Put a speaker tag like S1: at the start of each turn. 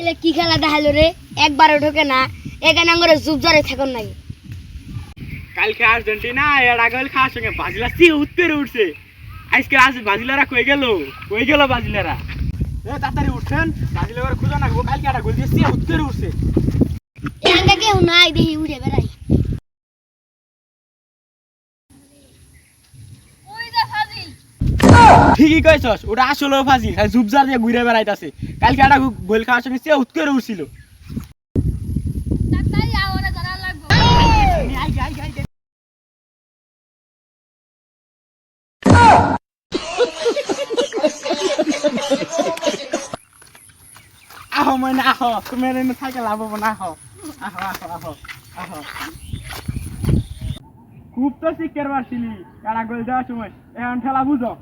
S1: এলে কি খেলা দেখাইলো রে, একবারও ঢোকে না। এখানে আঙ্গুরে জুপ জরে থাকুন নাই।
S2: কালকে আর্জেন্টিনা এর আগে খাওয়ার সঙ্গে বাজিলা সে উঠতে উঠছে। আজকে আজ বাজিলারা কই গেল বাজিলারা। এ তাড়াতাড়ি উঠছেন, বাজিলারা খুঁজো না গো, কালকে একটা গোল দিয়ে সে উঠতে উঠছে।
S1: এখানে কেউ নাই, দেখি উঠে বেড়াই।
S2: ঠিকই কইছস, ওটা আসলেও ফাজিল, খালি জুবজার দিয়ে ঘুরে বেড়াইতাছে। কালকে একটা গোল খাওয়ার সঙ্গে সে উঠতে উঠছিল। আহো মানে আহো, তুমি এনে থাকে লাভ হবো না। আহো আহো আহো আহো আহো। খুব তো শিক্ষার পারছিলি কারা গোল দেওয়ার সময়, এখন খেলা বুঝো।